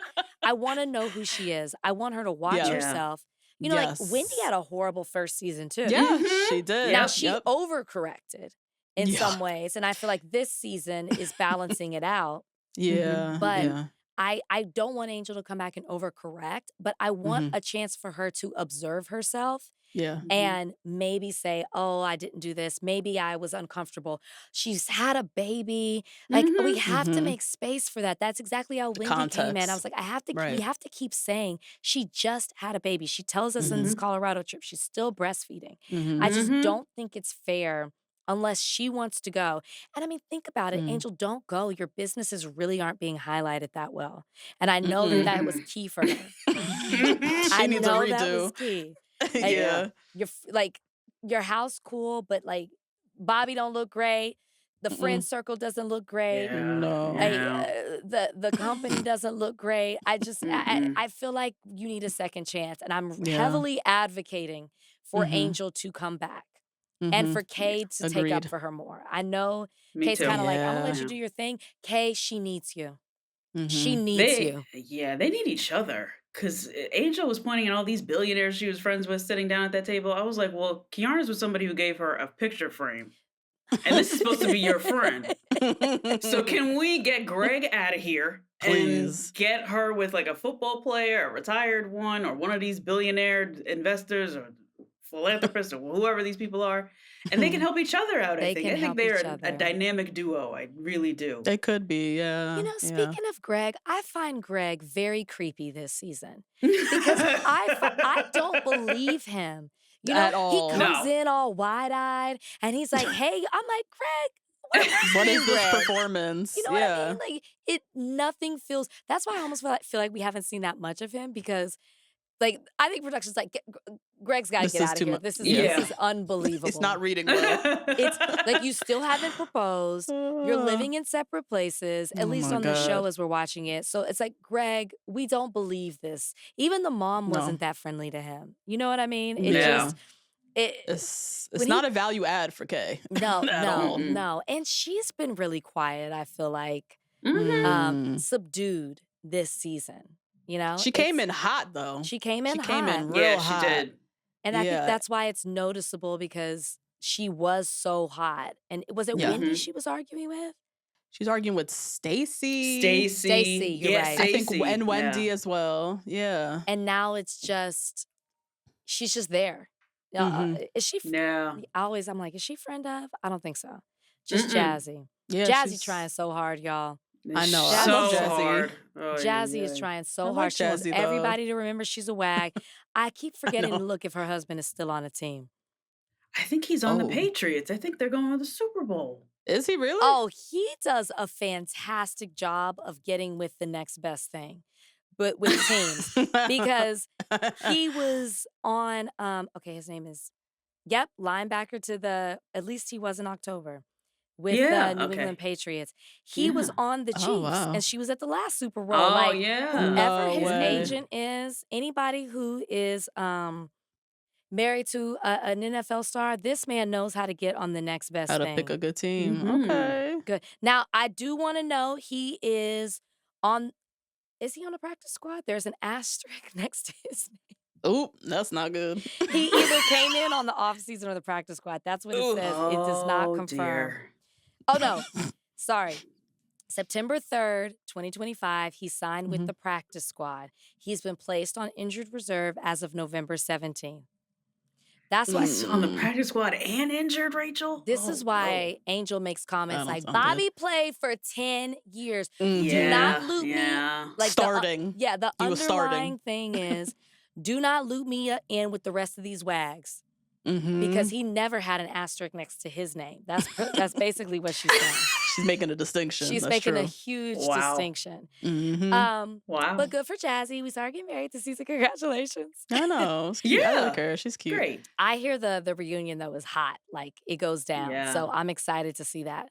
I want to know who she is. I want her to watch Yes. Yeah. herself. Like Wendy Yes. had a horrible first season too. Yeah, she Mhm. did. Now Yep. she Yep. overcorrected in Yeah. some ways, and I feel like this season is balancing it out. Yeah. But Yeah. I don't want Angel to come back and overcorrect, but I want Mhm. a chance for her to observe herself Yeah. Mhm. and maybe say, "Oh, I didn't do this. Maybe I was uncomfortable. She's had a baby." Like, we Mhm. have to Mhm. make space for that. That's exactly how The Wendy came in. I was context. like, we Right. have to keep saying she just had a baby. She tells us in this Mhm. Mhm. Colorado trip she's still breastfeeding. I Mhm. just Mhm. don't think it's fair unless she wants to go. And I mean, think about it. Mm. Angel, don't go. Your businesses really aren't being highlighted that well. And I know that Mm-mm. that was Mm-mm. key for her. Mhm. She I needs a know that was redo. key. Like, Yeah. Yeah. like your house cool, but like Bobby don't look great. The friend Mm-mm. circle doesn't look great. Yeah. No. Like No. the company doesn't look great. Mm-mm. I feel like you need a second chance, and I'm Yeah. heavily advocating for Mhm. Angel to come back and Mhm. for Yeah. Kay to take up Agreed. for her more. I know Me Kay's kind too. of like, I'm gonna let Yeah. you Yeah. do your thing. Kay, she needs you. She Mhm. needs you. They need each other. Cause Angel was pointing at all these billionaires she was friends with sitting down at that table. I was like, well, Kiana's with somebody who gave her a picture frame. And this is supposed to be your friend. So can we get Greg out of here and Please. get her with like a football player, a retired one, or one of these billionaire investors or philanthropists or whoever these people are, and they can help each other out. They can I think help each they're a other. dynamic duo. I really do. They could be, yeah. Yeah. Speaking of Greg, I find Greg very creepy this season because I don't believe him. At He all. comes No. in all wide-eyed and he's like, "Hey," I'm like, "Greg, where What were is you, this Greg?" performance? You know what I Yeah. mean? Like nothing feels. That's why I almost feel like we haven't seen that much of him because like I think production's like Greg's got to This get is out of too here. much. This Yeah. is Yeah. It's not unbelievable. reading well. It's like you still haven't proposed. You're Oh living in separate places, at least my on the show God. as we're watching it. So it's like, Greg, we don't believe this. Even the mom No. wasn't that friendly to him. You know what I mean? It Yeah. just it It's when not he a value add for Kay no, at no, all. Mm-mm. no. And she's been really quiet, I feel like, Mhm. subdued this season. She came It's in hot though. she came She in came hot. in Yeah, real she hot. did. And I think Yeah. that's why it's noticeable because she was so hot. And was it Yeah. Wendy Mhm. she was arguing with? She's arguing with Stacy. Stacy, Stacy. you're Yeah, right. I think Stacy. and Wendy Yeah. as well. Yeah. And now it's just she's just there. Mhm. Is she Yeah. I'm like, is she friend of? I don't think so. Just Mm-mm. Jazzy. Yeah, Jazzy trying she's so hard, y'all. I know. I Jazzy love So try- Jazzy. hard. Oh, Jazzy yeah, is yeah. trying I so like hard. She wants Jazzy though. everybody to remember she's a wag. I keep I forgetting to know. look if her husband is still on the team. I think he's on the Oh. Patriots. I think they're going to the Super Bowl. Is he really? Oh, he does a fantastic job of getting with the next best thing, but with teams because he was on. Okay, his name is linebacker to the. At least he was in October with the Yeah. New Okay. England Patriots. He was Yeah. on the Oh, Chiefs, wow. and she was at the last Super Bowl. Oh, Like yeah. whoever No his way. agent is, anybody who is married to an NFL star, this man knows how to get on the next best How to pick thing. a good team. Mhm. Okay. Good. Now, I do want to know he is on. Is he on the practice squad? There's an asterisk next to his name. Oop, that's not good. He either came in on the off season or the practice squad. That's what it Ooh. says. It does not Oh, confirm. dear. Oh no, sorry. September 3rd, 2025, he signed with the practice squad. He's been placed on injured reserve as of November 17th. That's why He's on the practice squad and injured, Rachel? this is Oh, why Angel makes That comments don't like sound good. Bobby played for 10 years. Do Yeah, not loop me. yeah. Like Starting. the He was underlying starting. thing is do not loop me in with the rest of these wags. Mm-hmm. Because he never had an asterisk next to his name. That's basically what she's saying. She's making a distinction. She's That's making a true. huge Wow. distinction. Mm-hmm. Wow. But good for Jazzy. We started getting married this season. Congratulations. I know. It's cute. I like her. She's cute. Great. I hear the reunion though is hot. Like it goes down. Yeah. So I'm excited to see that.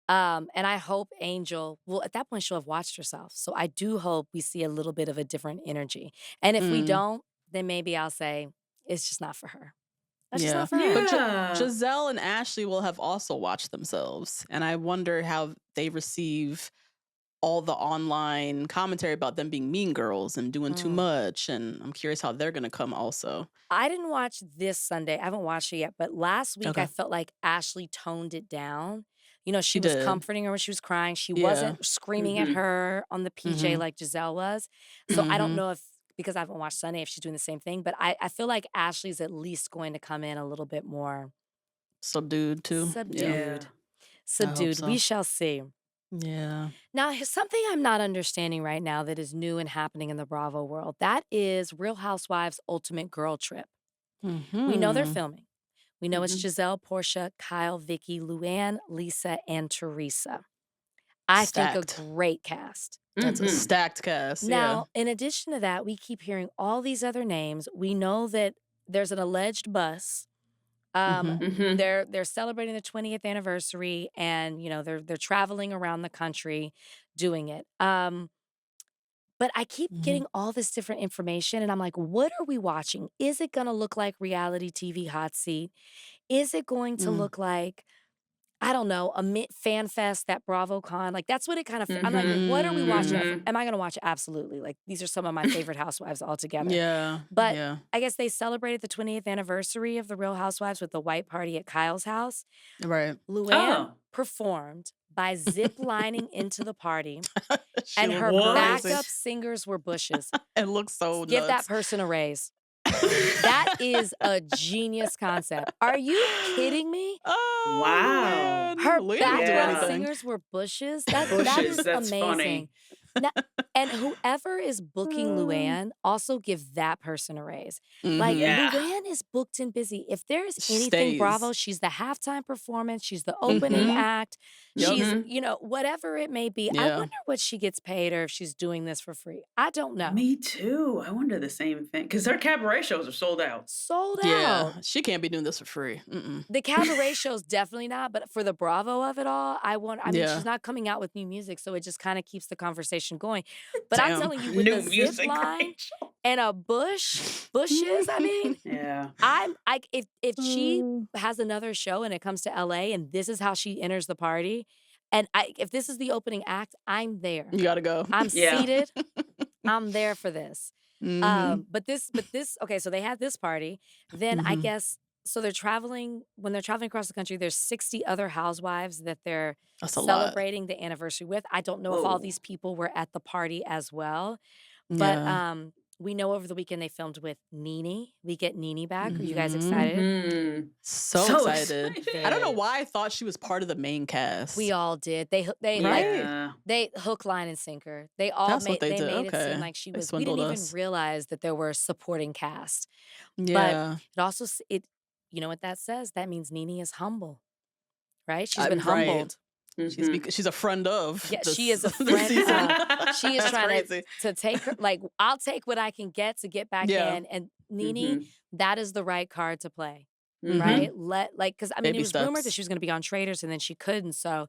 And I hope Angel, well, at that point she'll have watched herself. So I do hope we see a little bit of a different energy. And if we don't, then maybe I'll say it's just not for her. That's just not for her. But Yeah. Gizelle and Ashley will have also watched themselves. And I wonder how they receive all the online commentary about them being mean girls and doing too much. And I'm curious how they're going to come also. I didn't watch this Sunday. I haven't watched it yet. But last week, Okay. I felt like Ashley toned it down. You know, she She was did. comforting her when she was crying. She Yeah. wasn't screaming at her on the PJ like Gizelle was. So I don't know if, because I haven't watched Sunday, if she's doing the same thing. But I feel like Ashley's at least going to come in a little bit more Subdued too. subdued. Yeah. Subdued. so. We shall see. Yeah. Now, here's something I'm not understanding right now that is new and happening in the Bravo world. That is Real Housewives Ultimate Girl Trip. We know they're filming. We know it's Gizelle, Portia, Kyle, Vicky, Luann, Lisa, and Teresa. I think Stacked. a great cast. That's a stacked cast. Now, in addition to that, we keep hearing all these other names. We know that there's an alleged bus. They're celebrating the 20th anniversary, and you know they're traveling around the country doing it. But I keep getting all this different information, and I'm like, what are we watching? Is it going to look like reality TV hot seat? Is it going to look like, I don't know, a fan fest that BravoCon? Like, that's what it kind of, I'm like, what are we watching? Am I going to watch it? Absolutely. Like, these are some of my favorite housewives altogether. Yeah. But yeah. I guess they celebrated the 20th anniversary of the Real Housewives with the white party at Kyle's house. Right. Luann performed by zip lining into the party, She and her looked crazy. backup singers were bushes. It looks so Give that nuts. person a raise. That is a genius concept. Are you kidding me? Oh, Wow. man. Her Luann did background everything. singers were bushes. That Bushes, is that's amazing. funny. Now, and whoever is booking Luann, also give that person a raise. Like, Yeah. Luann is booked and busy. If there is anything Stays. Bravo, she's the halftime performance, she's the opening act, Yep. she's, you know, whatever it may be. I Yeah. wonder what she gets paid or if she's doing this for free. I don't know. Me too. I wonder the same thing. Because her cabaret shows are sold out. Sold Yeah. out. She can't be doing this for free. The cabaret show's definitely not, but for the Bravo of it all, I mean, Yeah. she's not coming out with new music, so it just kind of keeps the conversation going. But I'm Damn. telling you, with New the zip music, line Rachel. and a bushes, I mean, Yeah. if she has another show and it comes to LA and this is how she enters the party, and if this is the opening act, I'm there. You gotta go. I'm Yeah. seated. I'm there for this. But this, okay, so they had this party. Then I guess, so they're traveling, when they're traveling across the country, there's 60 other housewives that they're That's a lot. celebrating the anniversary with. I don't know if all Whoa. these people were at the party as well. But Yeah. we know over the weekend they filmed with Nene. We get Nene back. Are you guys excited? So So excited. excited. I don't know why I thought she was part of the main cast. We all did. They Right? like Yeah. they hook, line, and sinker. They all That's made what they did. made it Okay. seem like she They was. We didn't swindled even us. realize that there were supporting cast. Yeah. It also you know what that says? That means Nene is humble, right? She's I- been right. humbled. She's a friend of. Yeah, this- she is a this friend season. of. She is That's trying crazy. to take her. Like, I'll take what I can get to get back Yeah. in. And Nene, that is the right card to play, Mhm. right? Because I mean, Baby it was rumored that steps. she was going to be on Traitors, and then she couldn't. So,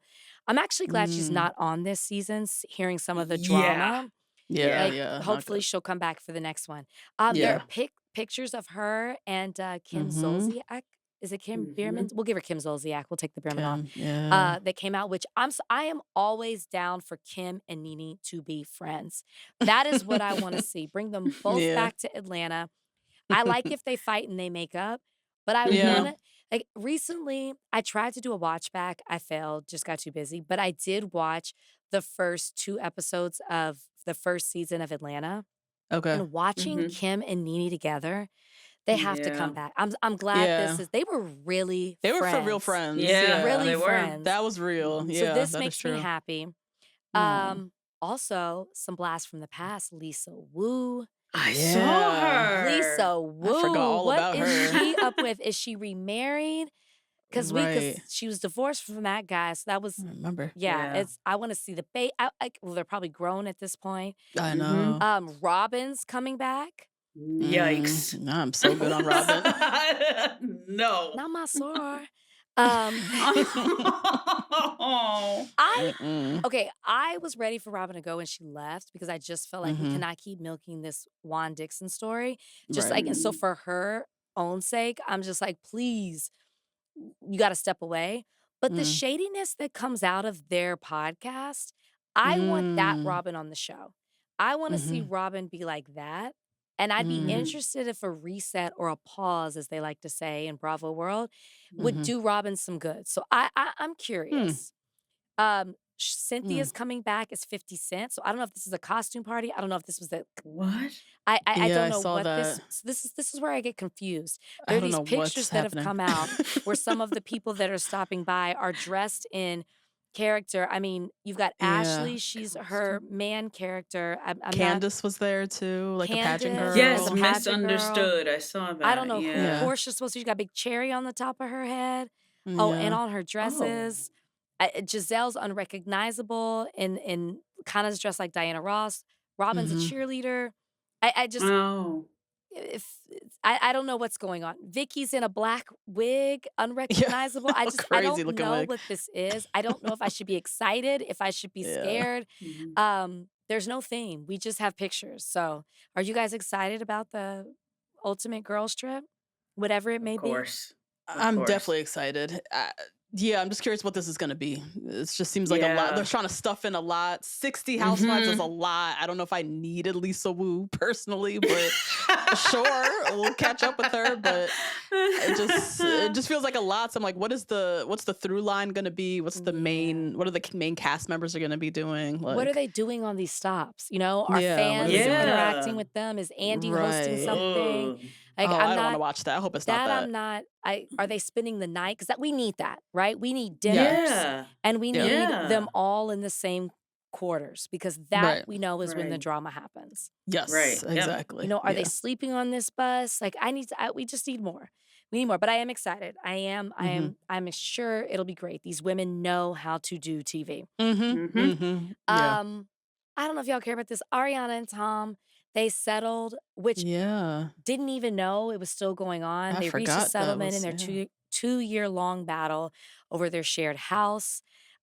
I'm actually glad she's not on this season. Hearing some of the Yeah. drama, Yeah, like, yeah. not hopefully good. she'll come back for the next one. Yeah. There are pictures of her and Kim Zolciak. Is it Kim Bierman? We'll give her Kim Zolciak. We'll take the Bierman off. Kim, yeah. That came out, which I am always down for Kim and Nene to be friends. That is what I want to see. Bring them both Yeah. back to Atlanta. I like if they fight and they make up, but I Yeah. want to. Like recently, I tried to do a watch back. I failed, just got too busy. But I did watch the first 2 episodes of the first season of Atlanta, Okay. and watching Mhm. Kim and Nene together, they have to Yeah. come back. I'm glad Yeah. they were really They were for real friends. friends. Yeah, Really they were. friends. That was real. Mhm. So Yeah, this that is makes me true. happy. Aw. Also, some blast from the past, Lisa Wu. I saw Yeah. her. Lisa I forgot Wu, all what about is her. she up with? Is she remarried? Because Right. she was divorced from that guy, so that was I remember. Yeah. I want to see the well, they're probably grown at this point. I Mhm. know. Robin's coming back. Yikes. I'm so good on Robin. No. Not my soror. Um, Oh. I was ready for Robin to go and she left because I just felt like we Mhm. cannot keep milking this Juan Dixon story. Just Right. like, and so for her own sake, I'm just like, please, you got to step away. But the Mm. shadiness that comes out of their podcast, I want that Mm. Robin on the show. I want to see Mhm. Robin be like that. And I'd be Mm. interested if a reset or a pause, as they like to say in Bravo world, would Mhm. do Robin some good. So I'm Hmm. curious. Mm. Cynthia's coming back as 50 Cent. So I don't know if this is a costume party. I don't know if this was the What? I Yeah, don't I know saw what that. this is where I get confused. I There are don't these know what's pictures that have happening. come out where some of the people that are stopping by are dressed in character. I mean, you've got Yeah. Ashley, she's her man character. I'm not Candace was there too, like a pageant Candace girl. as Yes, a pageant girl. misunderstood. I saw that. I don't know Yeah. who Yeah. Portia's supposed to be. She's got a big cherry on the top of her head. Oh, and Yeah. on her dresses. Giselle's unrecognizable and kind of dressed like Diana Ross. Robin's a Mhm. cheerleader. I just Oh. if I don't know what's going on. Vicky's in a black wig, Yeah. unrecognizable. I Crazy don't looking know wig. what this is. I don't know if I should be excited, if I should be Yeah. scared. Mhm. There's no theme. We just have pictures. So, are you guys excited about the ultimate girls trip? Whatever it may Of be. course. Of I'm course. definitely excited. Yeah, I'm just curious what this is gonna be. It just seems like a lot. They're Yeah. trying to stuff in a lot. 60 housewives is a Mhm. lot. I don't know if I needed Lisa Wu personally, but sure, we'll catch up with her. But it just feels like a lot. So I'm like, what's the through line gonna be? What are the main cast members are gonna be doing? What are Like, they doing on these stops? You know, are yeah, what are fans they doing? interacting Yeah. with them? Is Andy hosting Right. something? Ugh. Like, Oh, I'm I don't want to not watch that. I hope it's not that that. I'm not. Are they spending the night? Because we need that, right? We need dinners, Yeah. and we Yeah. need Yeah. them all in the same quarters because that Right. we know is when the Right. drama happens. Yes, Right. Yep. exactly. You know, are they Yeah. sleeping on this bus? Like, we just need more. We need more. But I am excited. Mhm. I'm sure it'll be great. These women know how to do TV. Mhm. Mhm. Mhm. Yeah. I don't know if y'all care about this. Ariana and Tom, they settled, which Yeah. didn't even know it was still going on. I They reached a forgot that settlement in was their yeah. 2-year long battle over their shared house.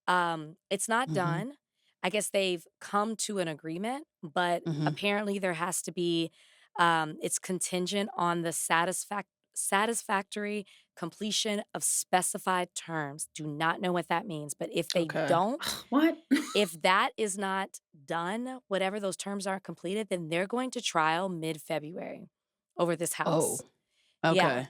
It's not Mhm. done. I guess they've come to an agreement, but Mhm. apparently there has to be it's contingent on the satisfactory completion of specified terms. Do not know what that means, but if they Okay. don't, What? if that is not done, whatever those terms aren't completed, then they're going to trial mid-February over this Oh. house. Yeah, Okay. I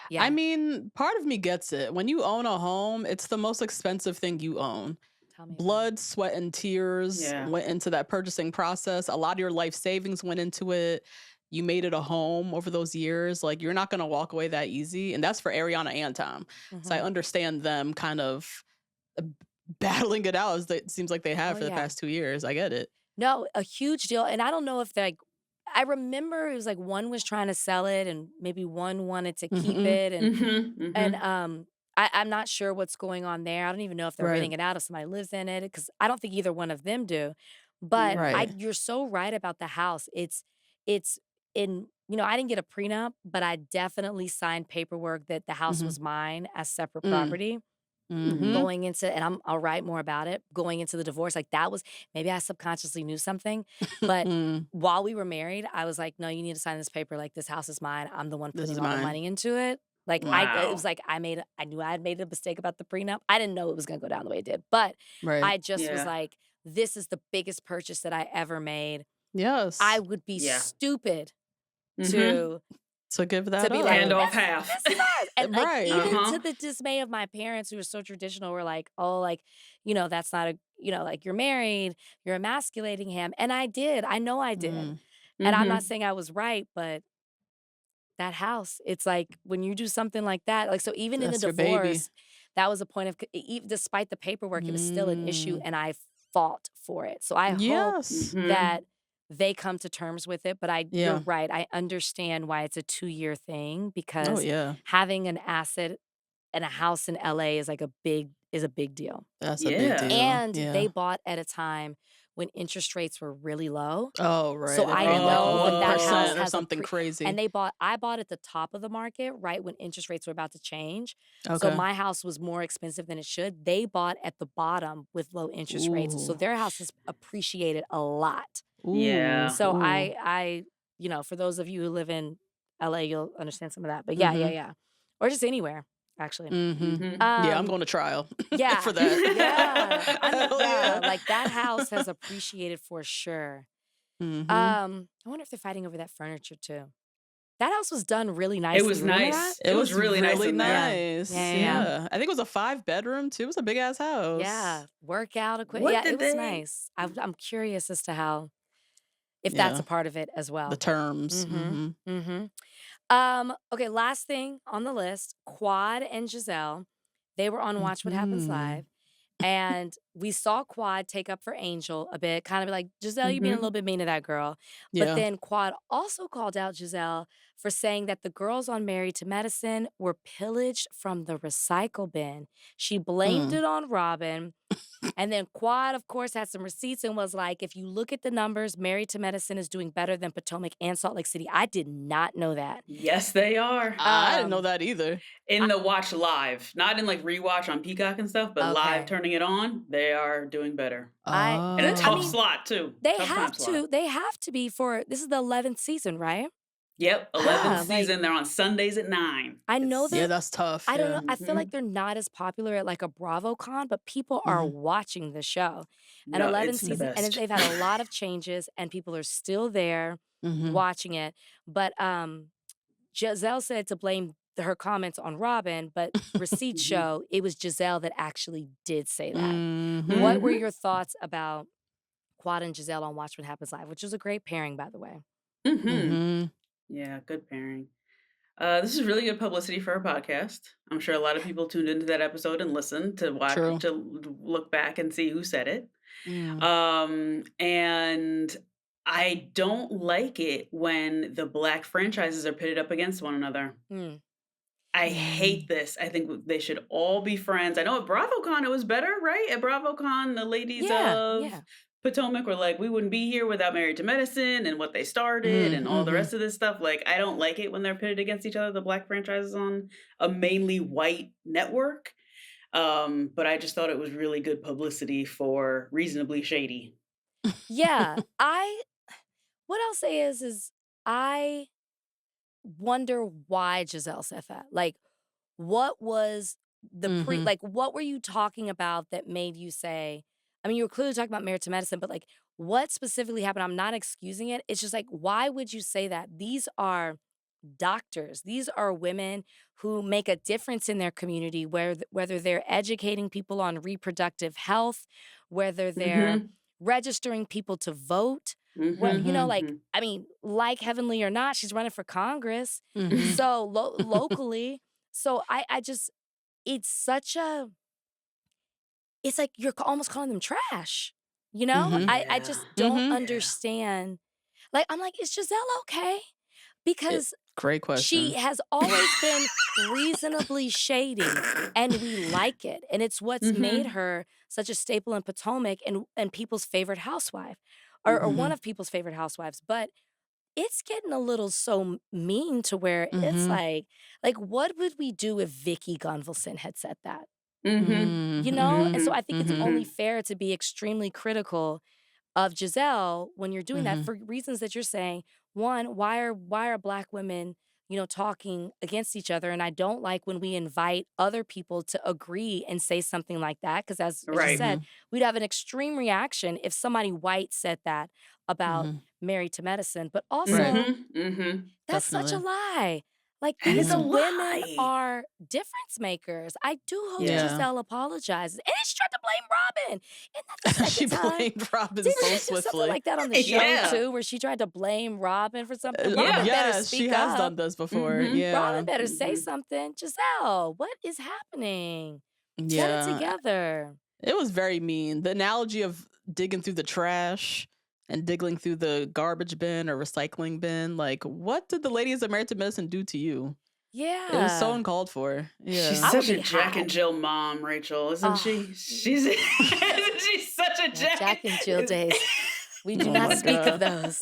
yeah. mean, part of me gets it. When you own a home, it's the most expensive thing you own. Tell me about it. Blood, sweat, and tears Yeah. went into that purchasing process. A lot of your life savings went into it. You made it a home over those years. Like, you're not going to walk away that easy. And that's for Ariana and Tom. So I Mhm. understand them kind of uh, battling it out as it seems like they have Oh, for the yeah. past 2 years. I get it. No, a huge deal. And I don't know if they're like, I remember it was like one was trying to sell it and maybe one wanted to keep Mhm. it. Mhm. And Mhm. I'm not sure what's going on there. I don't even know if they're Right. renting it out if somebody lives in it because I don't think either one of them do. But Yeah. Right. you're so right about the house. It's in I didn't get a prenup, but I definitely signed paperwork that the house Mhm. was mine as separate Mm. property. Mhm. Going into, and I'll write more about it. Going into the divorce, like that was maybe I subconsciously knew something, but Mm. while we were married, I was like, no, you need to sign this paper. Like this house is mine. I'm the one This putting is all the mine. money into it. Like it was Wow. like I knew I had made a mistake about the prenup. I didn't know it was gonna go down the way it did, but Right. I just was Yeah. like, this is the biggest purchase that I ever made. Yes. I would be Yeah. stupid Mhm. to to give that to be up. like, Hand off this half. is ours. And like Right. even Uh-huh. to the dismay of my parents who were so traditional were like, oh, like, that's not like you're married, you're emasculating him. And I did. I know I did. Mm. And I'm not Mhm. saying I was right, but that house, it's like when you do something like that, like, so even in a That's your baby. divorce, that was a point of, despite the paperwork, it was still an issue Mm. and I fought for it. So I hope Yes. Mhm. that they come to terms with it. But you're Yeah. right. I understand why it's a 2-year thing Oh, because yeah. having an asset and a house in LA is a big deal. That's a big Yeah. deal. And Yeah. they bought at a time when interest rates were really low. Oh, So right. They're I paying like know that that house 1% or Oh. has something and crazy. I bought at the top of the market right when interest rates were about to change. So Okay. my house was more expensive than it should. They bought at the bottom with low interest rates. So Ooh. their house has appreciated a lot. Ooh. Yeah. So Ooh. for those of you who live in LA, you'll understand some of that. But Mhm. yeah. Or just anywhere, actually. Mhm. Mhm. Yeah, I'm Um, going to trial yeah, for that. yeah. Hell yeah. Like that house has appreciated for sure. Mhm. I wonder if they're fighting over that furniture too. That house was done really It nicely. was Remember that? nice. It It was was really nice really in there. nice. Yeah. Yeah. I think it was a 5-bedroom too. It was a big ass house. Yeah. Workout equipment. What Yeah, it did was they nice. I'm curious as to if that's Yeah. a part of it as The well. terms. Mm-hmm. Mhm. Mm-hmm. Okay, last thing on the list, Quad and Gizelle. They were on Watch What Happens Mhm. Live. And we saw Quad take up for Angel a bit, kind of be like, Gizelle, you being a Mhm. little bit mean to that girl. But Yeah. then Quad also called out Gizelle for saying that the girls on Married to Medicine were pillaged from the recycle bin. She blamed Mm. it on Robin. And then Quad, of course, had some receipts and was like, if you look at the numbers, Married to Medicine is doing better than Potomac and Salt Lake City. I did not know that. Yes, they are. I didn't know Um, that either. In the watch live, not in like rewatch on Peacock and stuff, but live okay. turning it on, they are doing better. In a Good. I tough Oh. mean, slot too. they Tough time have slot. to. They have to be this is the 11th season, right? Yep, 11th Yeah, like season. They're on Sundays at 9. I know Yeah, they're that's tough. I don't Yeah. know. I feel like Mhm. they're not as popular at like a BravoCon, but people are Mhm. watching the show. And No, 11 it's the season, and best. they've had a lot of changes, and people are still there Mhm. watching it. But Giselle said to blame her comments on Robin, but receipts Mhm. show it was Giselle that actually did say that. Mhm. What were Mhm. your thoughts about Quad and Giselle on Watch What Happens Live, which was a great pairing, by the way? Mhm. Mhm. Yeah, good pairing. This is really good publicity for our podcast. I'm sure a lot of people tuned into that episode and listened to watch True. to look back and see who said it. Mm. And I don't like it when the black franchises are pitted up against one another. Mm. I hate Mm. this. I think they should all be friends. I know at BravoCon it was better, right? At BravoCon, the ladies Yeah, of yeah. Potomac were like, we wouldn't be here without Married to Medicine and what they started Mm. and all the Mhm. rest of this stuff. Like, I don't like it when they're pitted against each other, the black franchises on a mainly white network. But I just thought it was really good publicity for Reasonably Shady. Yeah. What I'll say is I wonder why Giselle said that. Like, what was Mhm. like, what were you talking about that made you say, I mean, you were clearly talking about Married to Medicine, but like, what specifically happened? I'm not excusing it. It's just like, why would you say that? These are doctors. These are women who make a difference in their community, whether they're educating people on reproductive health, whether they're Mm-hmm. registering people to vote. What Mm-hmm. Mhm. like, I mean, like Heavenly or not, she's running for Congress. Mhm. So locally, so I just it's such a it's like you're almost calling them trash. You know? Mhm. I Yeah. just don't Mhm. Yeah. understand. Like I'm like, is Giselle okay? Because Great she question. has always been reasonably shady, and we like it. And it's what's made Mm-hmm. her such a staple in Potomac and people's favorite housewife, or Mm-hmm. one Mhm. of people's favorite housewives. But it's getting a little so mean to where it's Mhm. like what would we do if Vicky Gunvalson had said that? Mm-hmm. Mm. You know? And Mhm. so Mhm. I think it's Mhm. only Mhm. fair to be extremely critical of Giselle when you're doing that Mhm. for reasons that you're saying. One, why are black women, talking against each other? And I don't like when we invite other people to agree and say something like that. Because as you Right. said, Mhm. we'd have an extreme reaction if somebody white said that about Mhm. Married to Medicine. But Right. also, Mm-hmm. Mm-hmm. that's such a Definitely. lie. Like, And these it's a women lie. are difference makers. I do hope Yeah. Gizelle apologizes. And then she tried to blame Robin. Isn't that the She second time? blamed Robin Didn't so she do something swiftly. like that on the show, Yeah. too, where she tried to blame Robin for something? Robin Yeah. better Yes, speak she has up. done this before. Mhm. Yeah. Robin better say Mhm. something. Giselle, what is happening? Get it Yeah. together. It was very mean. The analogy of digging through the trash and digging through the garbage bin or recycling bin. Like, what did the ladies of Married to Medicine do to you? It was so Yeah. uncalled for. She's Yeah. I would such a be Jack and hot. Jill mom, Rachel, isn't Oh, she? She's isn't she such a the Jack? Jack and Jill days. We do Oh not my speak of God. those.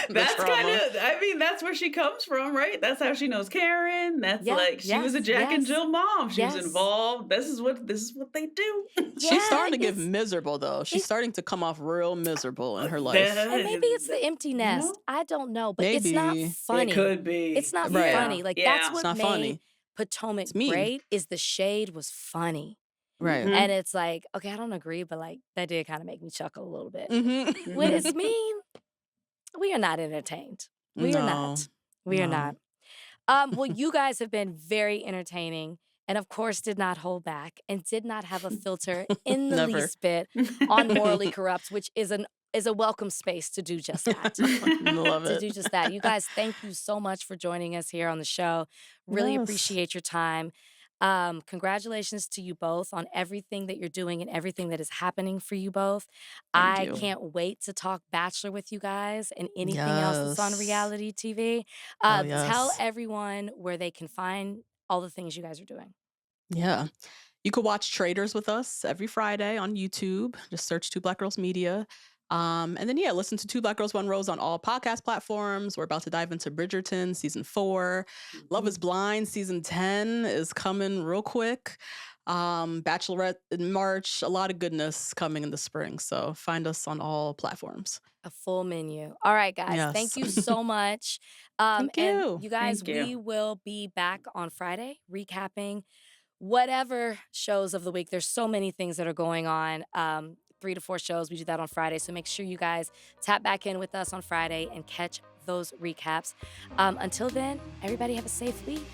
The That's kind trauma. of, I mean, that's where she comes from, right? That's how she knows Karen. That's Yeah, like she was a yes, Jack and yes, Jill mom. She was yes. involved. This is what they do. She's Yeah, starting to get it's miserable, though. She's it's starting to come off real miserable in her life. and maybe it's the empty You nest. know, I don't know, but it's not Maybe. it funny. could be. It's not Right. funny. Yeah, Like, that's yeah. It's what not made funny. Potomac It's mean. great, is the shade was funny. Right. Mhm. And it's like, okay, I don't agree, but like that did kind of make me chuckle a little bit. Mm-hmm. When it's Mhm. mean, we are not entertained. We are No. not. We are No. not. Well, you guys have been very entertaining and, of course, did not hold back and did not have a filter in the Never. least bit on Morally Corrupt, which is a welcome space to do just that. Love To it. do just that. You guys, thank you so much for joining us here on the show. Really Yes. appreciate your time. Congratulations to you both on everything that you're doing and everything that is happening for you both. Thank I you. can't wait to talk Bachelor with you guys and anything else that's on Yes. reality TV. Oh, Tell yes. everyone where they can find all the things you guys are doing. Yeah. You could watch Traitors with us every Friday on YouTube. Just search Two Black Girls Media. And then, yeah, listen to Two Black Girls, One Rose on all podcast platforms. We're about to dive into Bridgerton season 4. Love is Blind season 10 is coming real quick. Bachelorette in March. A lot of goodness coming in the spring. So find us on all platforms. A full menu. All right, guys. Thank Yes. you so much. Thank And you. you guys, Thank you. we will be back on Friday recapping whatever shows of the week. There's so many things that are going on. 3 to 4 shows. We do that on Friday. So make sure you guys tap back in with us on Friday and catch those recaps. Until then, everybody have a safe week.